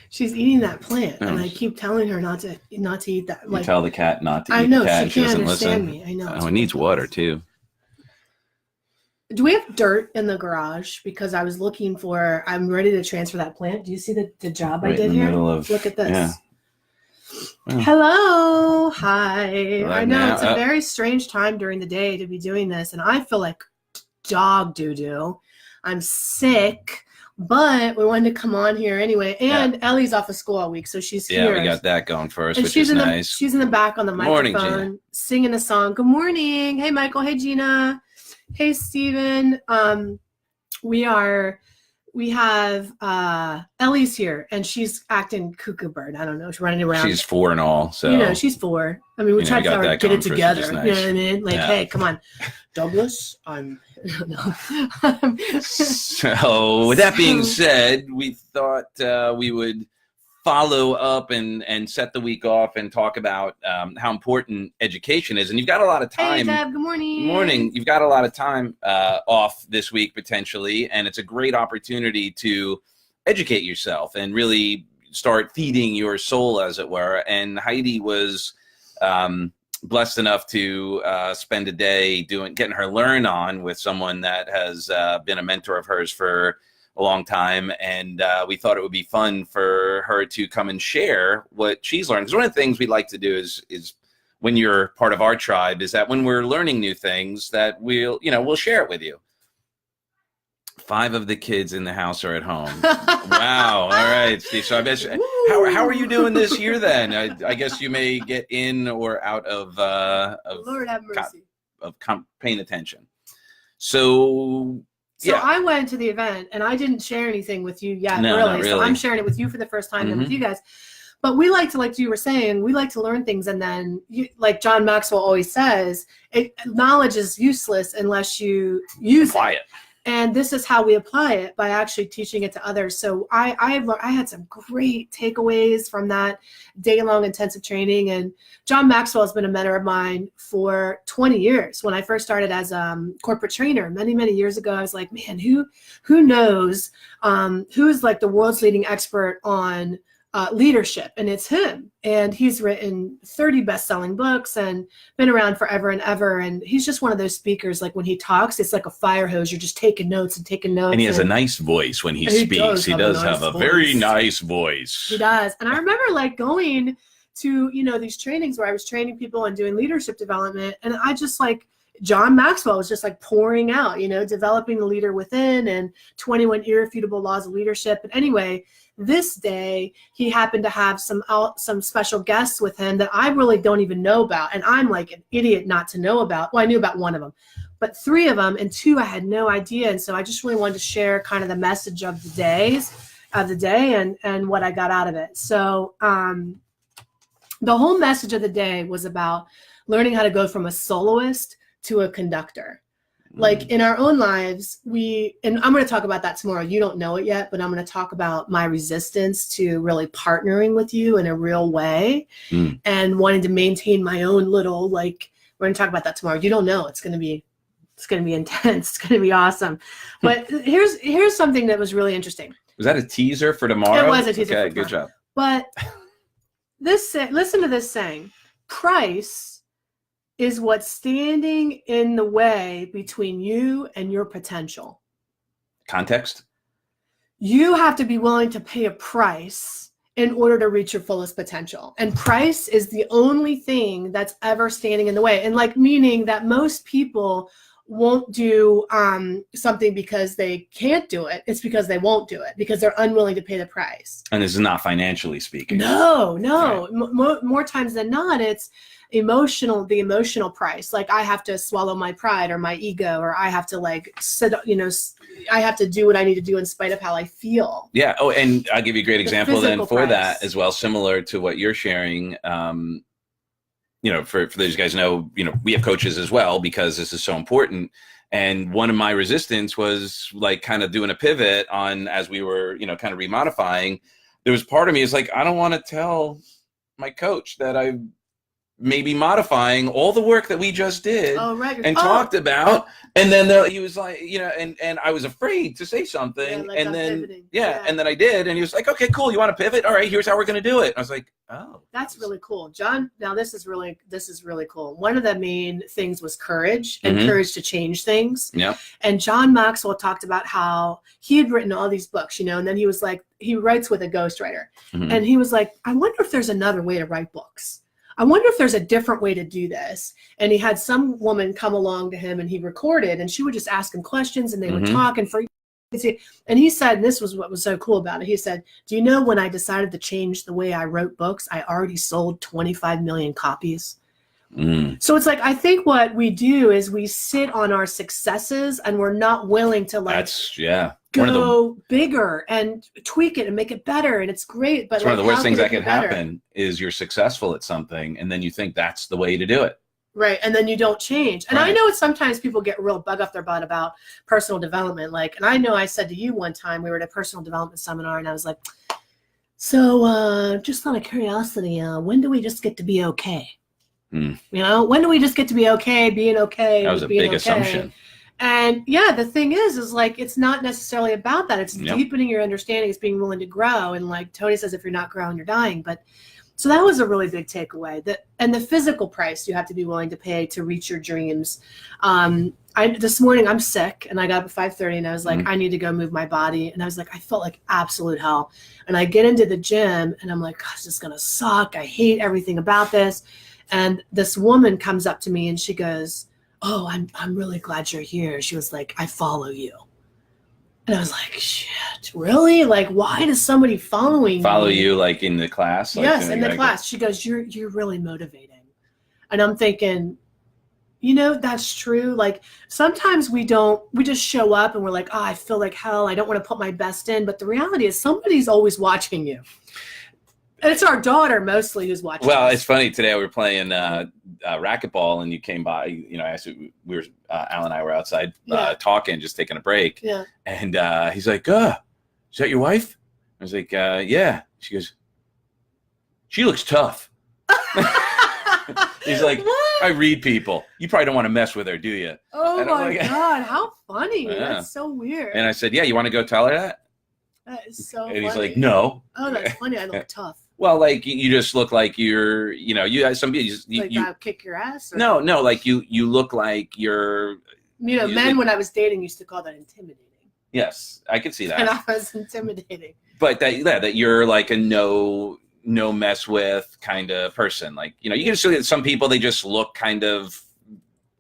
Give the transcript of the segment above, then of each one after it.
She's eating that plant, Oh. and I keep telling her not to eat that. You tell the cat not to I eat know, the cat. she can't doesn't understand listen. me. I know. Oh, it needs water too. Do we have dirt in the garage? Because I'm ready to transfer that plant. Do you see the job I did here? Look at this. Yeah. Well, hello. Hi. Right I know now, it's a very strange time during the day to be doing this, and I feel like dog doo-doo. I'm sick, but we wanted to come on here anyway. And Ellie's off of school all week, so she's here. Yeah, we got that going for us, and which is nice. She's in the back on the microphone, morning, singing a song. Good morning. Hey, Michael. Hey, Gina. Hey, Steven. We have Ellie's here, and she's acting cuckoo bird. I don't know. She's running around. She's 4 and all, so she's 4. I mean, we tried to tell her get it together. Nice. You know what I mean? Like, hey, come on, Douglas. So, with that being said, we thought we would follow up and set the week off and talk about how important education is. And you've got a lot of time. Hey, Deb, good morning. Good morning. You've got a lot of time off this week, potentially, and it's a great opportunity to educate yourself and really start feeding your soul, as it were. And Heidi was blessed enough to spend a day getting her learn on with someone that has been a mentor of hers for a long time, and we thought it would be fun for her to come and share what she's learned. Because one of the things we like to do is when you're part of our tribe is that when we're learning new things that we'll share it with you. 5 of the kids in the house are at home. Wow. All right, Steve. So I bet how are you doing this year then? I guess you may get in or out of Lord have mercy. Paying attention. So I went to the event, and I didn't share anything with you yet, no, really. Not really. So I'm sharing it with you for the first time and with you guys. But we like to, like you were saying, we like to learn things, and then, like John Maxwell always says, knowledge is useless unless you apply it. And this is how we apply it, by actually teaching it to others. So I had some great takeaways from that day-long intensive training. And John Maxwell has been a mentor of mine for 20 years. When I first started as a corporate trainer many, many years ago, I was like, man, who knows who's like the world's leading expert on leadership? And it's him. And he's written 30 best-selling books and been around forever and ever. And he's just one of those speakers, like when he talks, it's like a fire hose. You're just taking notes. And he has a nice voice when he speaks. He does have a very nice voice. He does. And I remember like going to, these trainings where I was training people and doing leadership development. And I just like, John Maxwell was just like pouring out, developing the leader within and 21 irrefutable laws of leadership. But anyway, this day he happened to have some special guests with him that I really don't even know about. And I'm like an idiot not to know about. Well, I knew about one of them, but 3 of them, and 2 I had no idea. And so I just really wanted to share kind of the message of the day and what I got out of it. So the whole message of the day was about learning how to go from a soloist to a conductor. Like in our own lives, and I'm going to talk about that tomorrow. You don't know it yet, but I'm going to talk about my resistance to really partnering with you in a real way and wanting to maintain my own little, like, we're going to talk about that tomorrow. You don't know. It's going to be intense. It's going to be awesome. But here's something that was really interesting. Was that a teaser for tomorrow? It was a teaser. Okay, good job. But listen to this saying: price is what's standing in the way between you and your potential. Context? You have to be willing to pay a price in order to reach your fullest potential. And price is the only thing that's ever standing in the way. And like, meaning that most people won't do something because they can't do it. It's because they won't do it, because they're unwilling to pay the price. And this is not financially speaking. No. Right. More times than not, it's the emotional price. Like, I have to swallow my pride or my ego, or I have to I have to do what I need to do in spite of how I feel. Yeah. Oh, and I'll give you a great example then for that as well, similar to what you're sharing. For those guys know, we have coaches as well, because this is so important. And one of my resistance was like kind of doing a pivot on, as we were, kind of remodifying. There was part of me is like, I don't want to tell my coach that I maybe modifying all the work that we just did and talked about. And then he was like, you know, and I was afraid to say something. Like and then, pivoting. and then I did. And he was like, okay, cool. You want to pivot? All right, here's how we're going to do it. I was like, oh. That's really cool. John, now this is really cool. One of the main things was courage and courage to change things. Yeah. And John Maxwell talked about how he had written all these books, you know, and then he was like, he writes with a ghostwriter. And he was like, I wonder if there's another way to write books. I wonder if there's a different way to do this. And he had some woman come along to him and he recorded, and she would just ask him questions and they would talk. And and he said, and this was what was so cool about it. He said, do you know when I decided to change the way I wrote books, I already sold 25 million copies. So it's like, I think what we do is we sit on our successes and we're not willing to go bigger and tweak it and make it better. And it's great. But one of the worst things that can happen is you're successful at something and then you think that's the way to do it. Right. And then you don't change. And I know it's sometimes people get real bug up their butt about personal development. Like, and I know I said to you one time, we were at a personal development seminar and I was like, so just out of curiosity, when do we just get to be okay? You know, when do we just get to be okay, being okay? That was a big assumption. And yeah, the thing is like, it's not necessarily about that. It's deepening your understanding. It's being willing to grow. And like Tony says, if you're not growing, you're dying. But so that was a really big takeaway. And the physical price you have to be willing to pay to reach your dreams. This morning I'm sick and I got up at 5:30 and I was like, I need to go move my body. And I was like, I felt like absolute hell. And I get into the gym and I'm like, gosh, this is going to suck. I hate everything about this. And this woman comes up to me and she goes, oh, I'm really glad you're here. She was like, I follow you. And I was like, shit, really? Like, why does somebody follow you like in the class? Like, yes, in the class. She goes, you're really motivating. And I'm thinking, you know, that's true. Like sometimes we just show up and we're like, oh, I feel like hell. I don't want to put my best in. But the reality is somebody's always watching you. And it's our daughter mostly who's watching. Well, it's funny. Today we were playing racquetball, and you came by. You know, Al and I were outside talking, just taking a break. Yeah. And he's like, "Is that your wife?" I was like, "Yeah." She goes, "She looks tough." He's like, what? I read people. You probably don't want to mess with her, do you? Oh my God, how funny! Yeah. That's so weird. And I said, "Yeah, you want to go tell her that?" That is so funny. And he's like, "No." Oh, that's funny. I look tough. Well, like you just look like you're, you know, you have some people. I'll kick your ass. Or? No, like you look like you're. You know, men when I was dating used to call that intimidating. Yes, I could see that. And I was intimidating. But that you're like a no mess with kind of person. Like, you know, you can see that some people, they just look kind of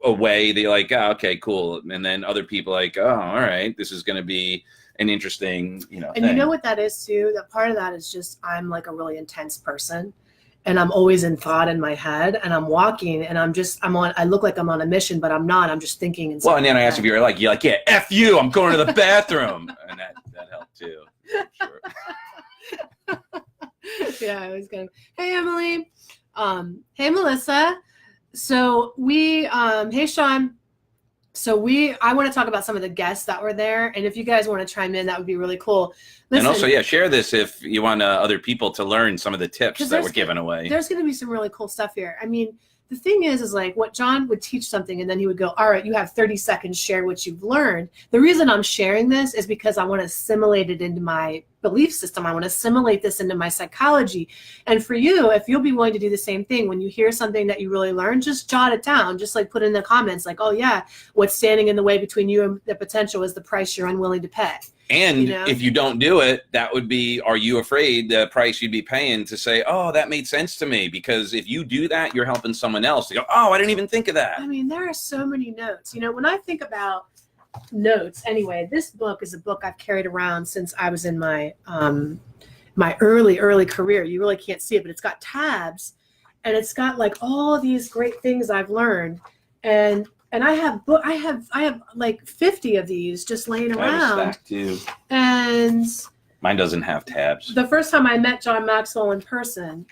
away. They're like, oh, okay, cool. And then other people like, oh, all right, this is going to be an interesting, you know, and thing. You know what that is too? That part of that is just, I'm like a really intense person and I'm always in thought in my head and I'm walking and I look like I'm on a mission, but I'm not. I'm just thinking. Well, and then I asked if you're like, yeah, F you, I'm going to the bathroom. And that helped too. Sure. Yeah, I was going, hey, Emily. Hey, Melissa. So hey, Sean. So I want to talk about some of the guests that were there. And if you guys want to chime in, that would be really cool. Listen, and also, share this if you want other people to learn some of the tips that we're giving away. There's going to be some really cool stuff here. I mean, the thing is like what John would teach something and then he would go, all right, you have 30 seconds, share what you've learned. The reason I'm sharing this is because I want to assimilate it into my belief system. I want to assimilate this into my psychology. And for you, if you'll be willing to do the same thing, when you hear something that you really learned, just jot it down. Just like put in the comments like, oh yeah, what's standing in the way between you and the potential is the price you're unwilling to pay. And if you don't do it, that would be, are you afraid the price you'd be paying to say, oh, that made sense to me? Because if you do that, you're helping someone else to go, oh, I didn't even think of that. I mean, there are so many notes. You know, when I think about notes, anyway, this book is a book I've carried around since I was in my my early career. You really can't see it, but it's got tabs and it's got like all these great things I've learned. And I have like 50 of these just laying around. Too. And mine doesn't have tabs. The first time I met John Maxwell in person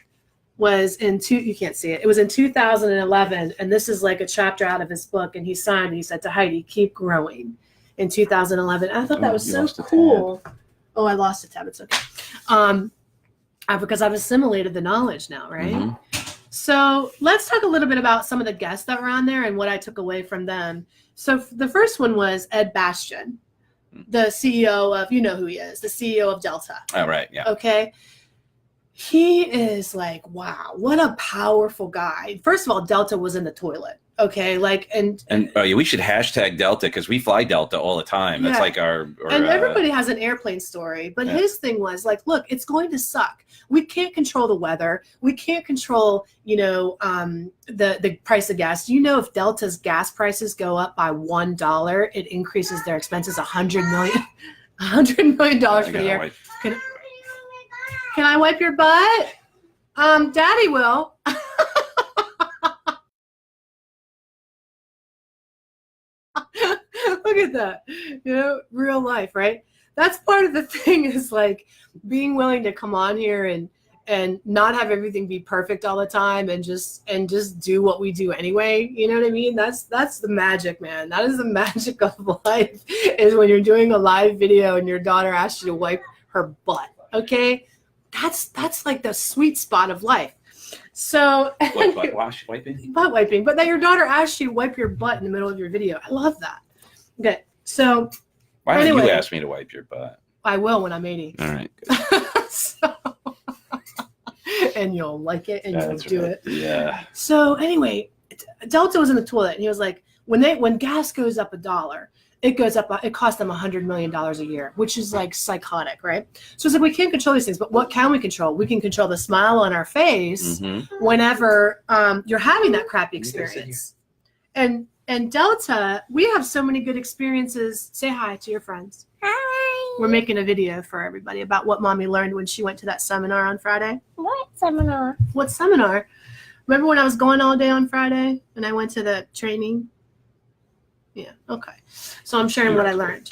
was you can't see it. It was in 2011. And this is like a chapter out of his book. And he signed and he said to Heidi, keep growing in 2011. And I thought that was so cool. Oh, I lost a tab. It's okay. Because I've assimilated the knowledge now, right? Mm-hmm. So let's talk a little bit about some of the guests that were on there and what I took away from them. So the first one was Ed Bastian, the CEO of, you know who he is, the CEO of Delta. Oh, right. Yeah. Okay. He is like, wow, what a powerful guy. First of all, Delta was in the toilet. Okay. Like, and yeah, we should hashtag Delta because we fly Delta all the time. That's like our and everybody has an airplane story. But his thing was like, look, it's going to suck. We can't control the weather. We can't control, you know, the price of gas. Do you know if Delta's gas prices go up by $1, it increases their expenses $100 million for the year? Can I wipe your butt? Daddy will. Look at that. You know, real life, right? That's part of the thing, is like being willing to come on here and not have everything be perfect all the time, and just do what we do anyway. You know what I mean? That's the magic, man. That is the magic of life, is when you're doing a live video and your daughter asks you to wipe her butt. Okay? That's like the sweet spot of life. So butt wiping? Butt wiping. But that your daughter asks you to wipe your butt in the middle of your video. I love that. Okay. So why don't you ask me to wipe your butt? I will when I'm 80. All right. And you'll like it and you'll do it. Yeah. So anyway, Delta was in the toilet and he was like, when gas goes up $1, it goes up, it costs them $100 million a year, which is like psychotic, right? So it's like, we can't control these things, but what can we control? We can control the smile on our face whenever you're having that crappy experience. And Delta, we have so many good experiences. Say hi to your friends. Hi. We're making a video for everybody about what Mommy learned when she went to that seminar on Friday. What seminar? What seminar? Remember when I was going all day on Friday and I went to the training? Yeah, okay. So I'm sharing what I learned.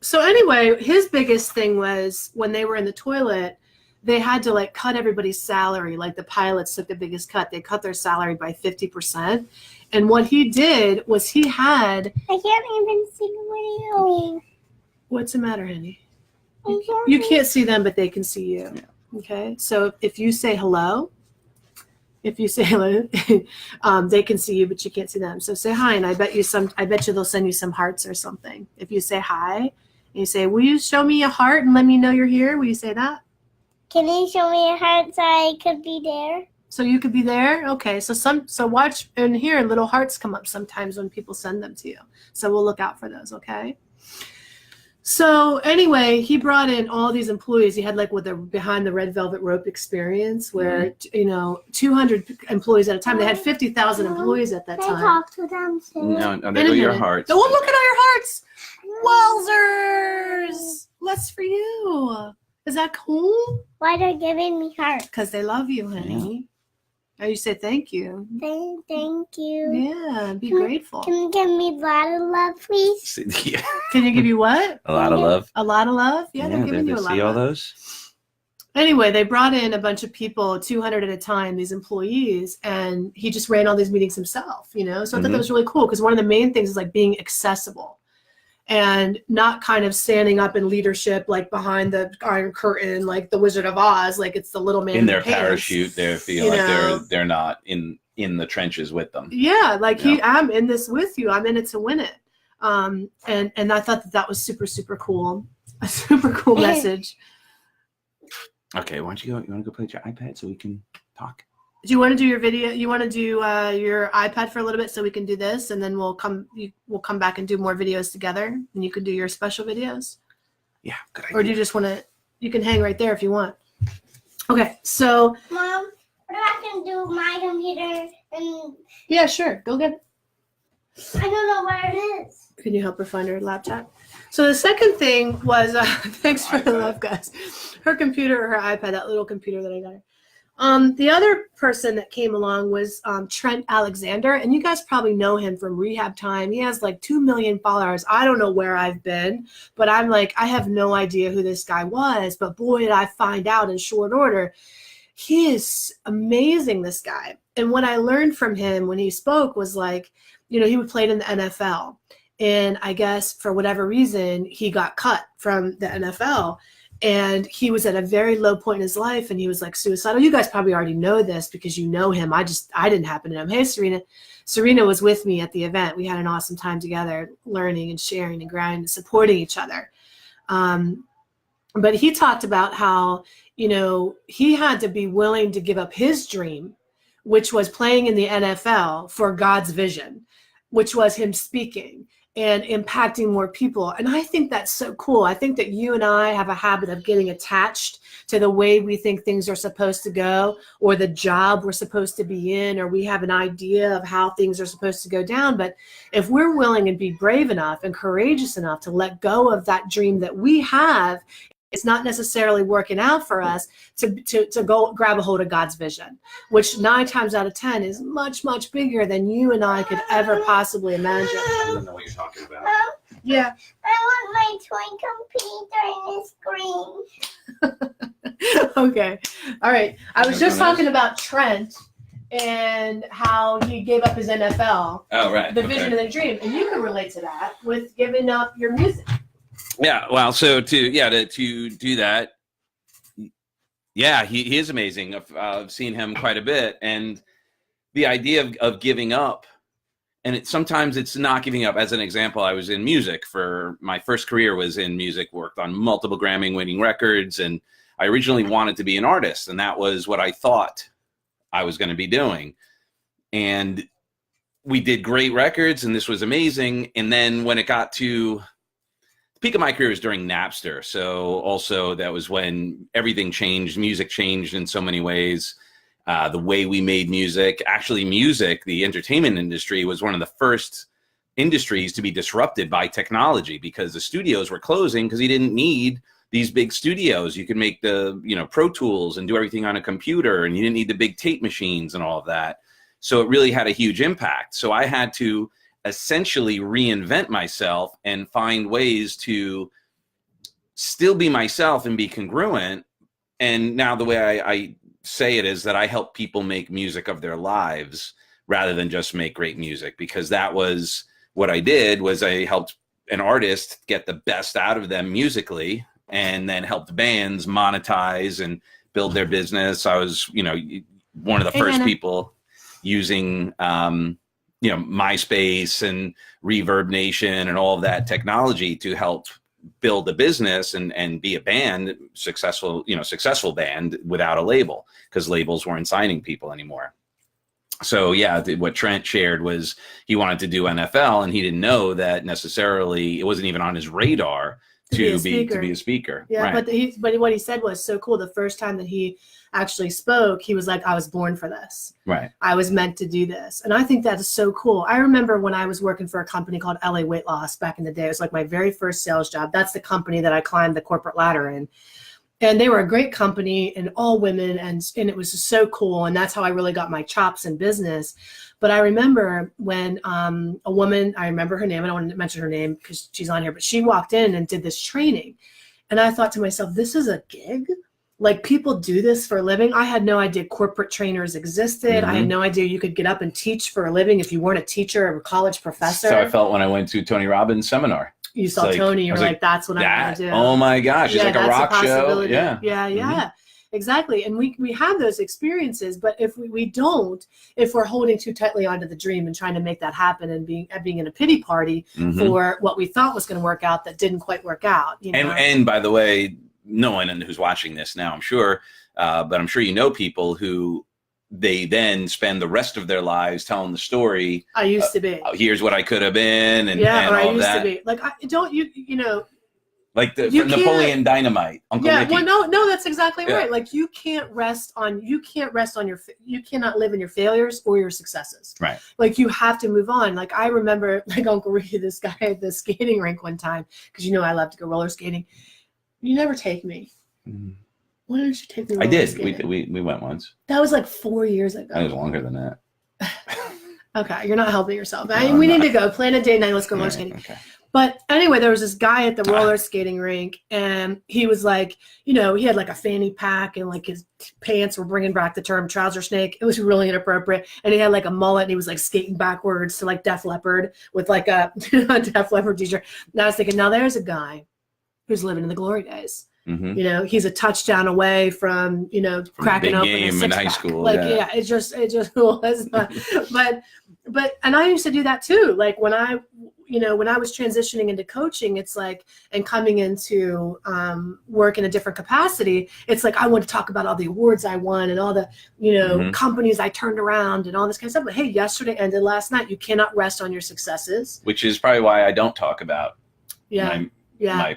So anyway, his biggest thing was when they were in the toilet, they had to like cut everybody's salary. Like the pilots took the biggest cut. They cut their salary by 50%. And what he did was he had... I can't even see the video. What's the matter, honey? You can't see them, but they can see you. Yeah. Okay? So if you say hello, they can see you, but you can't see them. So say hi, and I bet you they'll send you some hearts or something. If you say hi, and you say, will you show me a heart and let me know you're here? Will you say that? Can you show me a heart so I could be there? So you could be there? Okay. So watch and here, little hearts come up sometimes when people send them to you. So we'll look out for those, okay? So anyway, he brought in all these employees. He had like with the behind the red velvet rope experience where, 200 employees at a time. They had 50,000 employees at that time. Can I talk to them too? No, there go your hearts. Oh, look at all your hearts. Wowzers. Less for you. Is that cool? Why they're giving me hearts? Because they love you, honey. Oh, you say thank you. Thank you. Yeah, be grateful. Can you give me a lot of love, please? Yeah. Can you give you what? A lot of love. A lot of love? Yeah, they're giving you a lot of love. See all those? Anyway, they brought in a bunch of people, 200 at a time, these employees, and he just ran all these meetings himself, So I thought that was really cool because one of the main things is like being accessible and not kind of standing up in leadership like behind the Iron Curtain, like the Wizard of Oz, like it's the little man in their parachute. They feel like they're not in the trenches with them. Yeah, like I'm in this with you. I'm in it to win it. And I thought that was super, super cool. A super cool message. Okay, why don't you want to go play with your iPad so we can talk? Do you want to do your video? You want to do your iPad for a little bit so we can do this, and then we'll come back and do more videos together, and you can do your special videos. Yeah, good idea. Or do you just want to? You can hang right there if you want. Okay, so. Mom, what if I can do my computer and? Yeah, sure. Go get it. I don't know where it is. Can you help her find her laptop? So the second thing was thanks for the love, guys. Her computer, or her iPad, that little computer that I got her. The other person that came along was Trent Alexander, and you guys probably know him from Rehab Time. He has like 2 million followers. I don't know where I've been, but I'm like, I have no idea who this guy was, but boy, did I find out in short order. He is amazing, this guy. And what I learned from him when he spoke was like, he played in the NFL, and I guess for whatever reason, he got cut from the NFL. And he was at a very low point in his life, and he was like suicidal. You guys probably already know this because you know him. I didn't happen to know him. Hey, Serena. Serena was with me at the event. We had an awesome time together, learning and sharing and grinding and supporting each other. But he talked about how, he had to be willing to give up his dream, which was playing in the NFL, for God's vision, which was him speaking and impacting more people. And I think that's so cool. I think that you and I have a habit of getting attached to the way we think things are supposed to go, or the job we're supposed to be in, or we have an idea of how things are supposed to go down. But if we're willing and be brave enough and courageous enough to let go of that dream that we have, it's not necessarily working out for us, to go grab a hold of God's vision, which 9 times out of 10 is much, much bigger than you and I could ever possibly imagine. I don't know what you're talking about. Yeah. I want my toy computer in the screen. Okay. All right. I was just talking about Trent and how he gave up his NFL. Oh, right. The vision and the dream. And you can relate to that with giving up your music. Yeah, well, so to do that, yeah, he is amazing. I've seen him quite a bit, and the idea of giving up, and sometimes it's not giving up. As an example, I was in music. For my first career was in music, worked on multiple Grammy-winning records, and I originally wanted to be an artist, and that was what I thought I was going to be doing. And we did great records, and this was amazing. And then when it got to peak of my career was during Napster. So also that was when everything changed. Music changed in so many ways. The way we made music, actually music, the entertainment industry was one of the first industries to be disrupted by technology, because the studios were closing because you didn't need these big studios. You could make the, Pro Tools and do everything on a computer, and you didn't need the big tape machines and all of that. So it really had a huge impact. So I had to essentially reinvent myself and find ways to still be myself and be congruent. And now the way I say it is that I help people make music of their lives rather than just make great music, because that was what I did. Was I helped an artist get the best out of them musically, and then helped bands monetize and build their business. I was, one of the first people using MySpace and Reverb Nation and all of that technology to help build a business and be a band, successful band without a label, because labels weren't signing people anymore. So yeah, what Trent shared was he wanted to do NFL, and he didn't know that necessarily it wasn't even on his radar to be a speaker. Yeah, right. but what he said was so cool. The first time that he actually spoke, he was like, I was born for this. Right. I was meant to do this. And I think that is so cool. I remember when I was working for a company called LA Weight Loss back in the day. It was like my very first sales job. That's the company that I climbed the corporate ladder in. And they were a great company, and all women, and it was just so cool. And that's how I really got my chops in business. But I remember when a woman, I remember her name, I don't want to mention her name because she's on here, but she walked in and did this training. And I thought to myself, this is a gig? Like, people do this for a living? I had no idea corporate trainers existed. Mm-hmm. I had no idea you could get up and teach for a living if you weren't a teacher or a college professor. So I felt when I went to Tony Robbins' seminar. You saw Tony, you were like, that's what I'm going to do. Oh my gosh, it's like a rock show. Yeah. Yeah. Mm-hmm. Exactly. And we have those experiences, but if if we're holding too tightly onto the dream and trying to make that happen and being in a pity party for what we thought was going to work out that didn't quite work out. And by the way, no one who's watching this now, I'm sure, but I'm sure people who they then spend the rest of their lives telling the story. I used to be. Here's what I could have been, and or I all used that. to be. Like, like the Napoleon Dynamite, Uncle Mickey. Well, no, that's exactly right. Like, you cannot live in your failures or your successes. Right. Like, you have to move on. Like, I remember, like, Uncle Ricky, this guy at the skating rink one time, because I love to go roller skating. You never take me. Mm-hmm. Why didn't you take me? I did. We went once. That was like 4 years ago. That was longer than that. Okay, you're not helping yourself. We need to go. Plan a day night. Let's go roller skating. Okay. But anyway, there was this guy at the roller skating rink, and he was like, he had like a fanny pack, and like his pants were bringing back the term trouser snake. It was really inappropriate. And he had like a mullet, and he was like skating backwards to like Def Leppard with like a Def Leppard t-shirt. And I was thinking, now there's a guy who's living in the glory days. Mhm. You know, he's a touchdown away from, you know, From cracking big open game a in six high pack. school, Like, yeah. it just was not. but and I used to do that too. Like when I was transitioning into coaching, it's like, and coming into work in a different capacity, it's like I want to talk about all the awards I won and all the, you know, Mhm. companies I turned around and all this kind of stuff. But hey, yesterday ended last night. You cannot rest on your successes. Which is probably why I don't talk about Yeah. my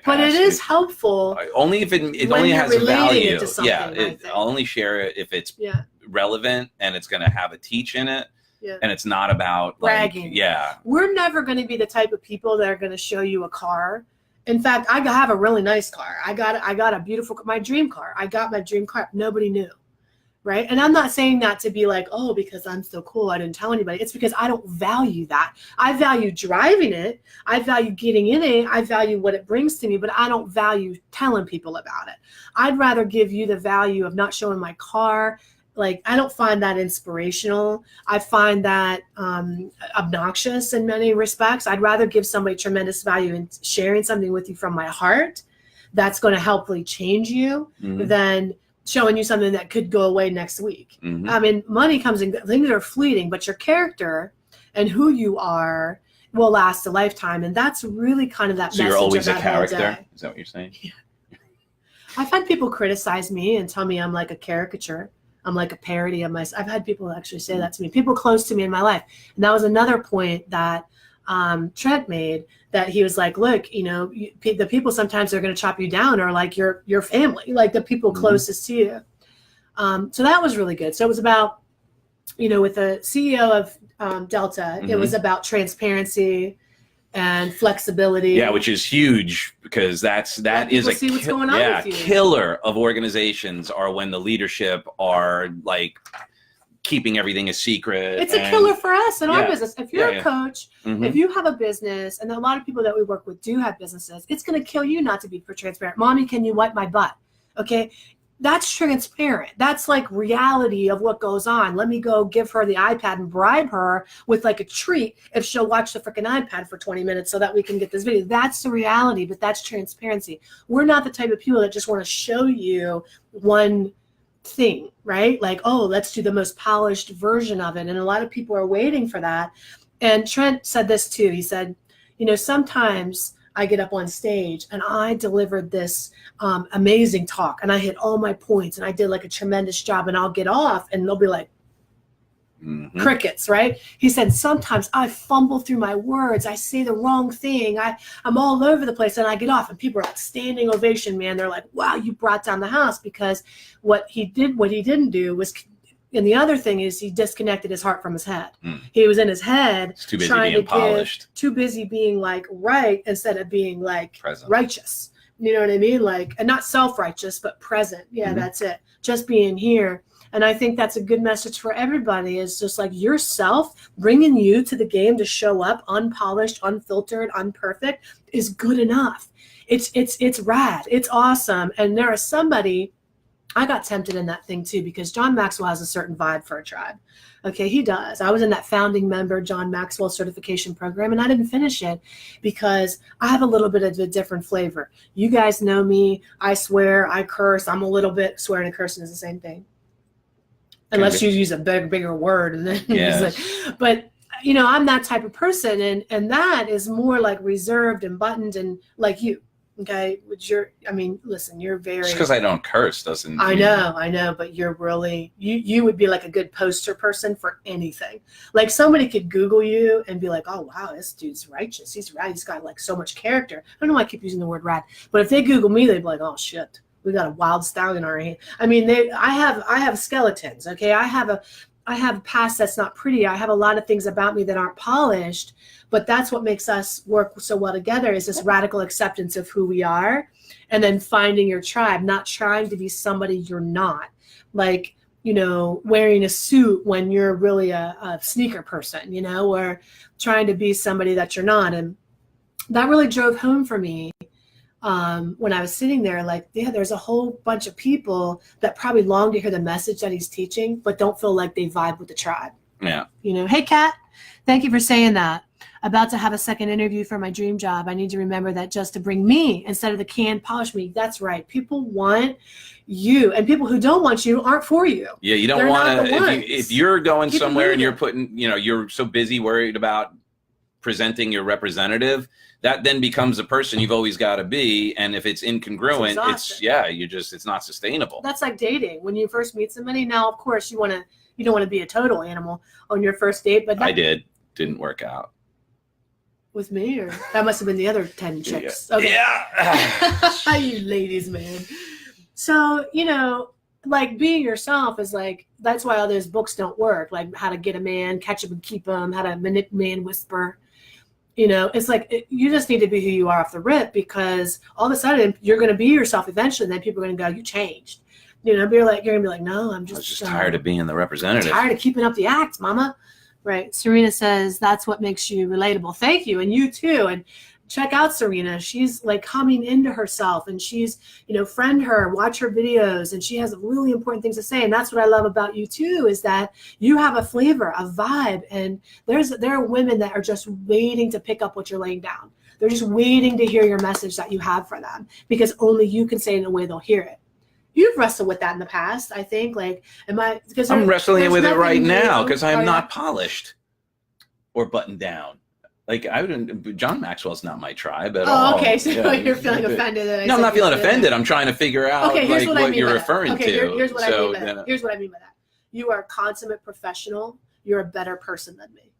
But it past. is helpful. Only if it when only you're has a relating value. it to something, I think. I'll only share it if it's Yeah. relevant and it's going to have a teach in it. Yeah. And it's not about bragging. Yeah. We're never going to be the type of people that are going to show you a car. In fact, I have a really nice car. I got a beautiful, my dream car. I got my dream car. Nobody knew. Right. And I'm not saying that to be like, oh, because I'm so cool, I didn't tell anybody. It's because I don't value that. I value driving it. I value getting in it. I value what it brings to me, but I don't value telling people about it. I'd rather give you the value of not showing my car. Like, I don't find that inspirational. I find that obnoxious in many respects. I'd rather give somebody tremendous value in sharing something with you from my heart that's going to helpfully change you than showing you something that could go away next week. Mhm. I mean, money comes and things are fleeting, but your character and who you are will last a lifetime. And that's really kind of that So message. you're always of a that whole character? day. Is that what you're saying? Yeah. I've had people criticize me and tell me I'm like a caricature. I'm like a parody of myself. I've had people actually say that to me, people close to me in my life. And that was another point that Trent made, that he was like, look, you know, the people sometimes are going to chop you down are like your family, like the people closest to you. So that was really good. So it was about, you know, with the CEO of Delta, it was about transparency and flexibility. Yeah, which is huge, because that is a see what's going on with you. killer of organizations are when the leadership are like keeping everything a secret. It's a killer for us in our Yeah. business. If you're a coach, Mhm. if you have a business, and a lot of people that we work with do have businesses, it's going to kill you not to be transparent. Mommy, can you wipe my butt? Okay. That's transparent. That's like reality of what goes on. Let me go give her the iPad and bribe her with like a treat if she'll watch the freaking iPad for 20 minutes so that we can get this video. That's the reality, but that's transparency. We're not the type of people that just want to show you one thing, right? Like, oh, let's do the most polished version of it. And a lot of people are waiting for that. And Trent said this too. He said, you know, sometimes I get up on stage and I delivered this amazing talk and I hit all my points and I did like a tremendous job, and I'll get off and they'll be like, crickets, right? He said, sometimes I fumble through my words. I say the wrong thing. I'm all over the place, and I get off and people are like standing ovation, man. They're like, wow, you brought down the house, because what he didn't do was, and the other thing is he disconnected his heart from his head. He was in his head, It's too busy trying being to polished. too busy being like right instead of being like Present. righteous. You know what I mean? Like, and not self-righteous, but present. Yeah, that's it. Just being here. And I think that's a good message for everybody, is just like yourself, bringing you to the game to show up unpolished, unfiltered, unperfect is good enough. It's rad. It's awesome. And there is somebody, I got tempted in that thing too, because John Maxwell has a certain vibe for a tribe. Okay, he does. I was in that founding member John Maxwell certification program, and I didn't finish it because I have a little bit of a different flavor. You guys know me. I swear, I curse. I'm a little bit, swearing and cursing is the same thing. Unless you use a bigger word. And then but, you know, I'm that type of person. And that is more like reserved and buttoned and like you. Okay, which listen, you're very. Just because I don't curse doesn't. I know, but you're really, you would be like a good poster person for anything. Like somebody could Google you and be like, oh wow, this dude's righteous. He's rad. He's got like so much character. I don't know why I keep using the word rad, but if they Google me, they'd be like, oh shit, we got a wild stallion in our hand. I mean, I have skeletons. Okay, I have a past that's not pretty. I have a lot of things about me that aren't polished. But that's what makes us work so well together, is this radical acceptance of who we are, and then finding your tribe, not trying to be somebody you're not. Like, you know, wearing a suit when you're really a sneaker person, you know, or trying to be somebody that you're not. And that really drove home for me when I was sitting there, like, yeah, there's a whole bunch of people that probably long to hear the message that he's teaching, but don't feel like they vibe with the tribe. Yeah. You know, hey, Kat, thank you for saying that. about to have a second interview for my dream job. I need to remember that just to bring me instead of the can polish me. That's right. People want you, and people who don't want you aren't for you. Yeah, you don't want to, if you're going somewhere and you're putting, you're so busy worried about presenting your representative, that then becomes the person you've always got to be. And if it's incongruent, it's not sustainable. That's like dating. When you first meet somebody, now, of course, you don't want to be a total animal on your first date, but I didn't work out. With me, or that must have been the other 10 chicks. Yeah. Okay. Yeah. You ladies, man. So, like being yourself is like, that's why all those books don't work. Like How to Get a Man, Catch Him and Keep Him, How to Manipulate Man, Whisper. It's like you just need to be who you are off the rip, because all of a sudden you're going to be yourself eventually. And then people are going to go, you changed. You're going to be like, no, I'm just tired of being the representative. Tired of keeping up the act, mama. Right. Serena says that's what makes you relatable. Thank you. And you too. And check out Serena. She's like coming into herself, and she's, friend her, watch her videos, and she has really important things to say. And that's what I love about you too, is that you have a flavor, a vibe. And there are women that are just waiting to pick up what you're laying down. They're just waiting to hear your message that you have for them, because only you can say it in a way they'll hear it. You've wrestled with that in the past, I think. Like, I'm wrestling with it right now, because I'm not polished or buttoned down. Like, John Maxwell's not my tribe at all. Oh, okay. So you're feeling offended. No, I'm not feeling offended. I'm trying to figure out what you're referring to. Here's what I mean by that. Here's what I mean by that. You are a consummate professional. You're a better person than me.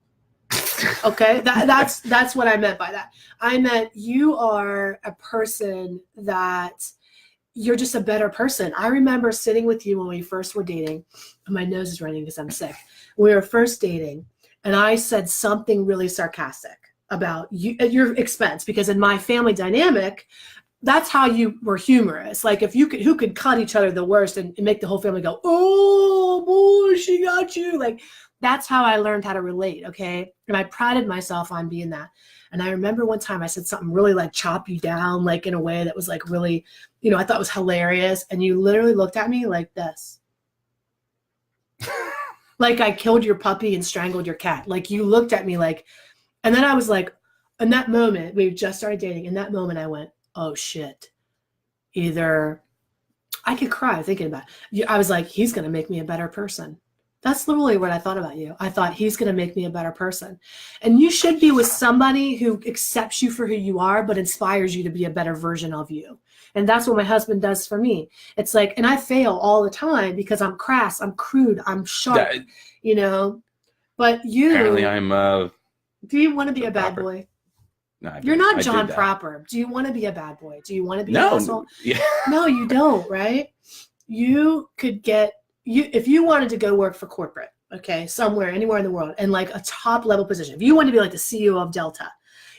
Okay, that's what I meant by that. I meant you are a person that you're just a better person. I remember sitting with you when we first were dating. My nose is running because I'm sick. We were first dating, and I said something really sarcastic about you at your expense, because in my family dynamic, that's how you were humorous. Like, if you could, who could cut each other the worst and make the whole family go, oh boy, she got you. Like, that's how I learned how to relate. Okay. And I prided myself on being that. And I remember one time I said something really like chop you down, like in a way that was like really, I thought was hilarious. And you literally looked at me like this. Like I killed your puppy and strangled your cat. Like, you looked at me like, and then I was like, in that moment, we just started dating. In that moment, I went, oh shit. Either I could cry thinking about it. I was like, he's going to make me a better person. That's literally what I thought about you. I thought, he's going to make me a better person. And you should be with somebody who accepts you for who you are, but inspires you to be a better version of you. And that's what my husband does for me. It's like, and I fail all the time because I'm crass, I'm crude, I'm sharp, But you. Apparently I'm. Do you want to be a bad boy? No, you're not John Proper. Do you want to be a bad boy? Do you want to be an asshole? Yeah. No, you don't, right? You could if you wanted to go work for corporate, okay, somewhere, anywhere in the world, and like a top level position, if you wanted to be like the CEO of Delta,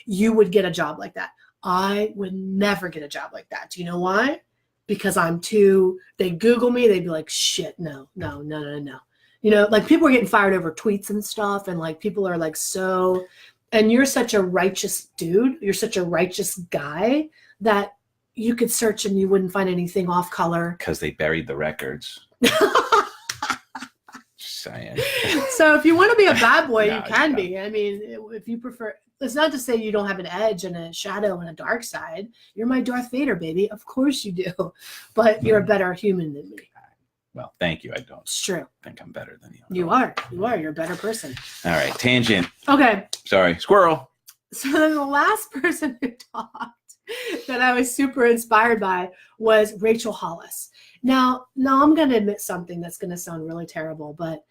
you would get a job like that. I would never get a job like that. Do you know why? Because they Google me, they'd be like, shit, no. Like people are getting fired over tweets and stuff, and like people are like and you're such a righteous dude, you're such a righteous guy that you could search and you wouldn't find anything off color. Because they buried the records. Just saying. So if you want to be a bad boy, you can be. I mean, if you prefer, it's not to say you don't have an edge and a shadow and a dark side. You're my Darth Vader, baby. Of course you do. But you're a better human than me. Well, thank you. I don't. It's true. Think I'm better than you. You are. You're a better person. All right. Tangent. Okay. Sorry. Squirrel. So then the last person who talked that I was super inspired by was Rachel Hollis. Now I'm going to admit something that's going to sound really terrible, but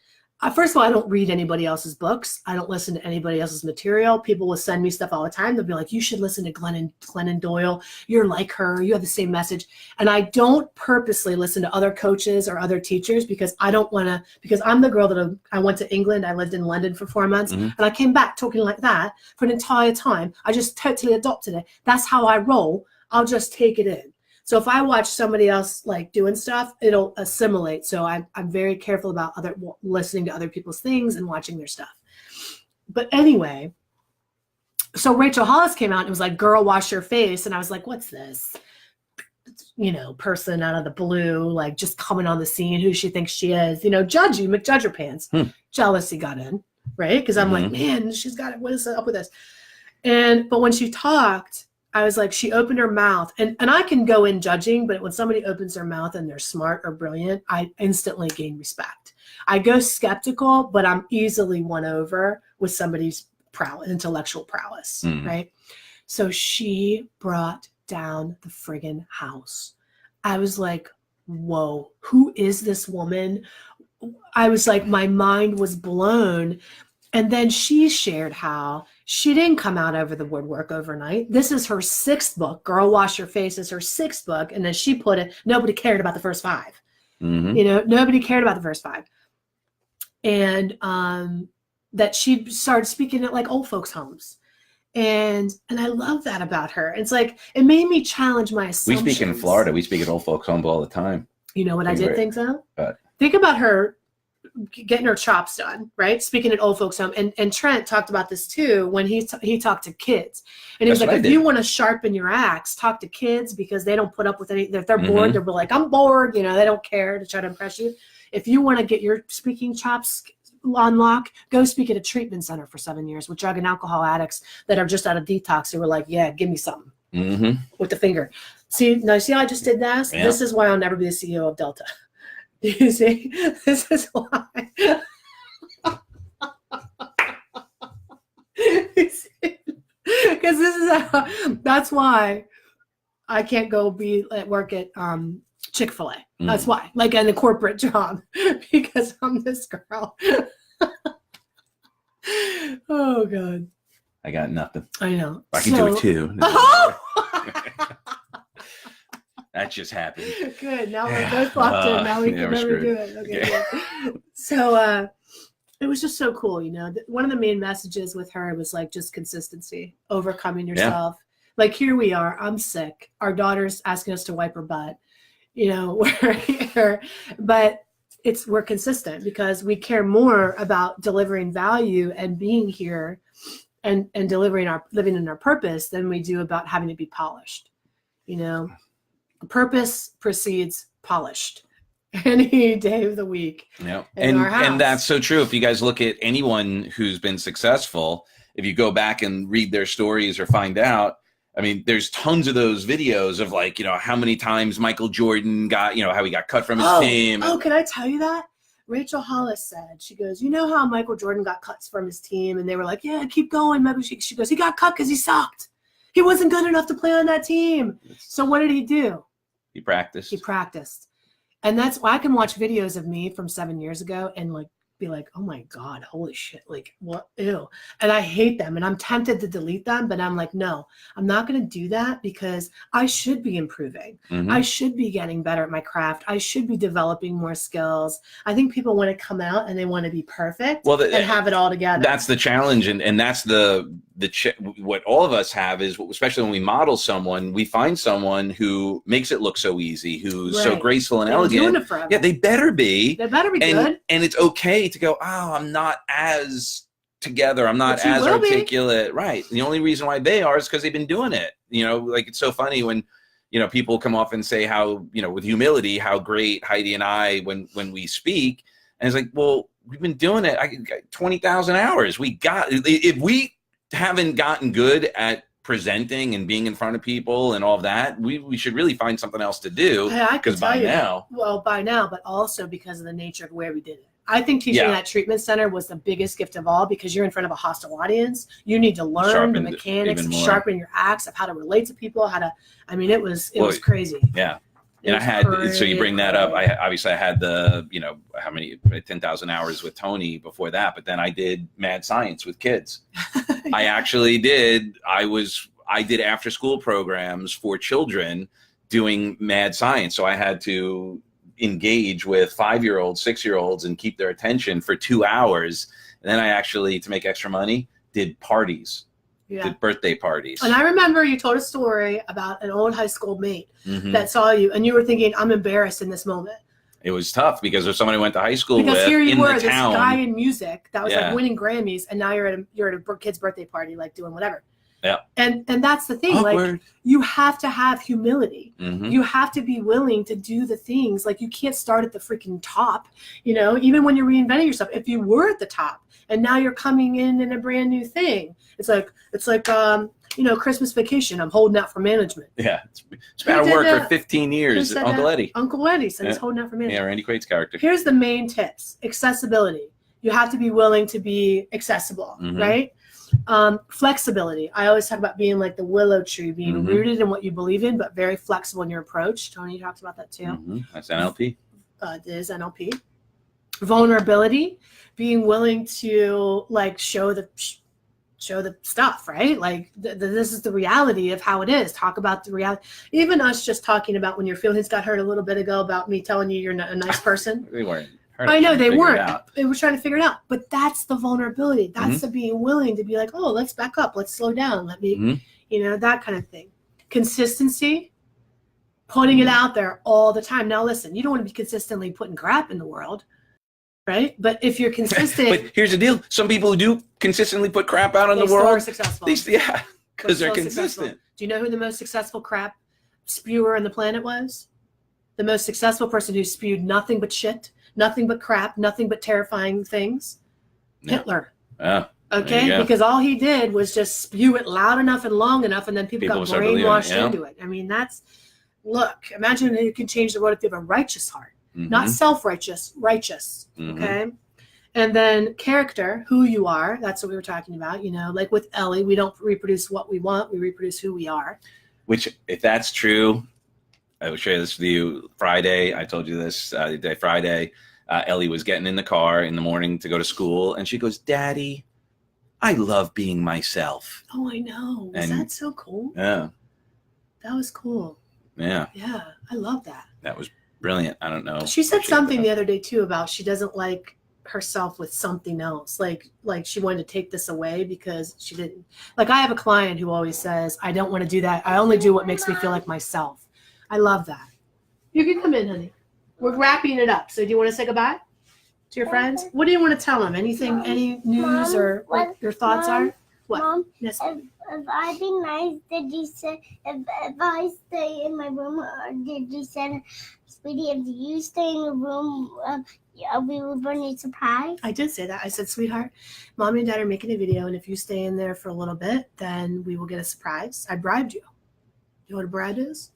first of all, I don't read anybody else's books. I don't listen to anybody else's material. People will send me stuff all the time. They'll be like, you should listen to Glennon Doyle. You're like her. You have the same message. And I don't purposely listen to other coaches or other teachers because I don't want to, because I'm the girl that I went to England. I lived in London for 4 months and I came back talking like that for an entire time. I just totally adopted it. That's how I roll. I'll just take it in. So if I watch somebody else like doing stuff, it'll assimilate. So I'm very careful about listening to other people's things and watching their stuff. But anyway, so Rachel Hollis came out and was like, girl, wash your face. And I was like, what's this? Person out of the blue, like just coming on the scene, who she thinks she is, judgy, McJudger pants. Jealousy got in, right? Because I'm like, man, she's got it. What is up with this? But when she talked, I was like, she opened her mouth, and I can go in judging, but when somebody opens their mouth and they're smart or brilliant, I instantly gain respect. I go skeptical, but I'm easily won over with somebody's intellectual prowess, right? So she brought down the friggin' house. I was like, whoa, who is this woman? I was like, my mind was blown. And then she shared how she didn't come out over the woodwork overnight. This is her 6th book. Girl, Wash Your Face is her 6th book. And then she put it, nobody cared about the first 5. You know, nobody cared about the first 5. And that she started speaking at like old folks' homes. And I love that about her. It's like, it made me challenge my assumptions. We speak in Florida. We speak at old folks' homes all the time. You know what I did think so? But think about her getting her chops done, right? Speaking at old folks' home. And Trent talked about this too when he talked to kids. And he was like, if you want to sharpen your axe, talk to kids because they don't put up with anything. If they're bored, they'll be like, I'm bored. You know, they don't care to try to impress you. If you want to get your speaking chops on lock, go speak at a treatment center for 7 years with drug and alcohol addicts that are just out of detox who were like, yeah, give me something with the finger. See how I just did that? Yeah. This is why I'll never be the CEO of Delta. You see, this is why. Because this is that's why I can't go be at work at Chick-fil-A. That's why, like in a corporate job, because I'm this girl. Oh God. I got nothing. I know. I can do it too. That just happened. Good. Now we're both locked in. Now we can never do it. Okay. So it was just so cool. You know, one of the main messages with her was like just consistency, overcoming yourself. Yeah. Like here we are. I'm sick. Our daughter's asking us to wipe her butt. You know, we're here, but we're consistent because we care more about delivering value and being here and living in our purpose than we do about having to be polished. You know, purpose precedes polished any day of the week. Yeah. And that's so true. If you guys look at anyone who's been successful, if you go back and read their stories or find out, I mean, there's tons of those videos of like, you know, how many times Michael Jordan got, you know, how he got cut from his team. Oh, can I tell you that? Rachel Hollis said, she goes, you know how Michael Jordan got cuts from his team? And they were like, yeah, keep going. Maybe she goes, he got cut because he sucked. He wasn't good enough to play on that team. So what did he do? He practiced. He practiced. And that's why I can watch videos of me from 7 years ago and like be like, oh my God, holy shit. Like what? Ew. And I hate them and I'm tempted to delete them, but I'm like, no, I'm not going to do that because I should be improving. I should be getting better at my craft. I should be developing more skills. I think people want to come out and they want to be perfect and have it all together. That's the challenge. And that's what all of us have is, especially when we model someone, we find someone who makes it look so easy, who's so graceful and elegant. Doing it forever. Yeah, they better be. They better be good. And it's okay to go, oh, I'm not as together. I'm not as articulate. Right. And the only reason why they are is because they've been doing it. You know, like it's so funny when, you know, people come off and say how, you know, with humility, how great Heidi and I, when we speak, and it's like, well, we've been doing it. I got 20,000 hours. If we haven't gotten good at presenting and being in front of people and all of that, we should really find something else to do. Because by now, but also because of the nature of where we did it. I think teaching at that treatment center was the biggest gift of all because you're in front of a hostile audience. You need to learn the mechanics, sharpen your axe of how to relate to people, it was crazy. Yeah. And so you bring that up. I had the, you know, 10,000 hours with Tony before that, but then I did mad science with kids. I actually did. I did after school programs for children doing mad science. So I had to engage with 5-year-olds, 6-year-olds and keep their attention for 2 hours. And then I actually, to make extra money, did parties. Did birthday parties. And I remember you told a story about an old high school mate that saw you and you were thinking, I'm embarrassed in this moment. It was tough because if somebody went to high school because here you were, this town, guy in music that was like winning Grammys, and now you're at a kid's birthday party, like doing whatever. Yeah. And that's the thing. Awkward. Like, you have to have humility. Mhm. You have to be willing to do the things. Like, you can't start at the freaking top, you know, even when you're reinventing yourself. If you were at the top and now you're coming in a brand new thing, it's like you know, Christmas Vacation. I'm holding out for management. Yeah, it's been out of did work that? for 15 Who years. said Uncle that? Eddie. Uncle Eddie said he's Yeah. holding out for management. Yeah, Randy Quaid's character. Here's the main tips. Accessibility. You have to be willing to be accessible, Mhm. right? Flexibility. I always talk about being like the willow tree, being Mhm. rooted in what you believe in, but very flexible in your approach. Tony talks about that too. Mhm. That's NLP. It is NLP. Vulnerability, being willing to like show the stuff, right? Like this is the reality of how it is. Talk about the reality. Even us just talking about when your feelings got hurt a little bit ago about me telling you you're not a nice person. They weren't. I know they Figure it weren't. out. They were trying to figure it out. But that's the vulnerability. That's Mhm. the being willing to be like, oh, let's back up. Let's slow down. Let me, Mhm. you know, that kind of thing. Consistency, putting it out there all the time. Now, listen, you don't want to be consistently putting crap in the world, right? But if you're consistent, But here's the deal: some people who do consistently put crap out in they the still are world, successful. yeah, because they're Still successful. consistent. Do you know who the most successful crap spewer on the planet was? The most successful person who spewed nothing but shit, nothing but crap, nothing but terrifying things? Yeah. Hitler. Oh, there you Okay, go. because all he did was just spew it loud enough and long enough, and then people got started believing it, brainwashed yeah. into it. I mean, look, imagine you can change the world if you have a righteous heart, Mhm. not self-righteous, righteous. Mhm. Okay. And then character, who you are. That's what we were talking about. You know, like with Ellie, we don't reproduce what we want, we reproduce who we are. Which, if that's true, I will share this with you. Friday, I told you this the day Friday. Ellie was getting in the car in the morning to go to school, and she goes, "Daddy, I love being myself." Oh, I know. Was And- that so cool? Yeah, That was cool. yeah, Yeah, I love that. that was brilliant. I don't know. She said if something the other day too about she doesn't like herself with something else. Like she wanted to take this away because she didn't. Like, I have a client who always says, "I don't want to do that. I only do what makes me feel like myself." I love that. You can come in, honey. We're wrapping it up. So do you want to say goodbye to your friends? What do you want to tell them? Anything, any news or what your thoughts are? What? Mom, Yes. if I be nice, did you say if I stay in my room, or did you say, sweetie, if you stay in the room, we will bring you a surprise? I did say that. I said, sweetheart, mommy and dad are making a video, and if you stay in there for a little bit, then we will get a surprise. I bribed you. You know what a bribe is?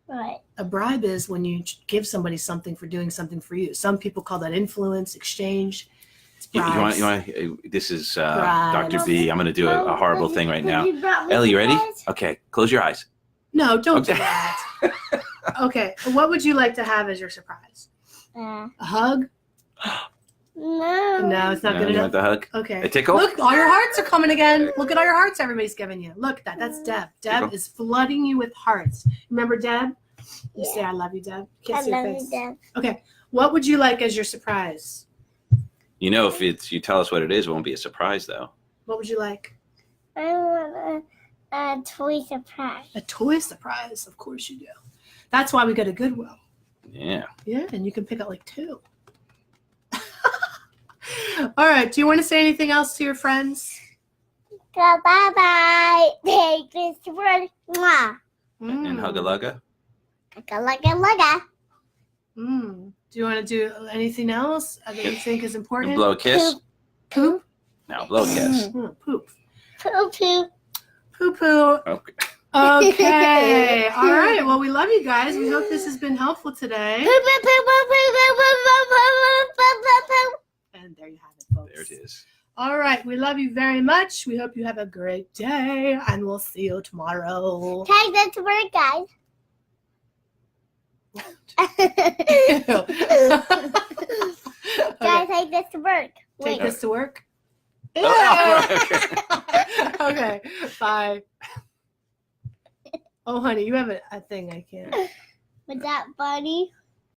Right. A bribe is when you give somebody something for doing something for you. Some people call that influence, exchange. It's bribes. You want? This is Bribes. Dr. B. I'm going to do a horrible thing right now. now. Ellie, you ready? Okay, close your eyes. No, don't do Okay. that. Okay, what would you like to have as your surprise? A hug? No. No, it's not No, good you enough. want the hug? Okay. A tickle? Look, all your hearts are coming again. Look at all your hearts everybody's giving you. Look at that. That's Deb. Deb Tickle. is flooding you with hearts. Remember Deb? You say, I love you, Deb. Can't I see your love face. you, Dad. Okay. What would you like as your surprise? You know, if you tell us what it is, it won't be a surprise, though. What would you like? I want a toy surprise. A toy surprise. Of course you do. That's why we go to Goodwill. Yeah. Yeah, and you can pick out like 2. All right. Do you want to say anything else to your friends? Bye bye. Take this word. Mwah. And hug-a-lugga? Lugga. Do you want to do anything else that you think is important? And blow a kiss? Poop. No, blow a kiss. Poop. Poo poo. Poo poo. Okay. Okay. All right. Well, we love you guys. We hope this has been helpful today. Poo poo poo poo poo poo poo poo poo poo poo. And there you have it, folks. There it is. All right. We love you very much. We hope you have a great day, and we'll see you tomorrow. Take that to work, guys. Guys, take this to work. Take Wait. this to work. Oh, Okay. Bye. Oh, honey, you have a thing I can't. Was that funny?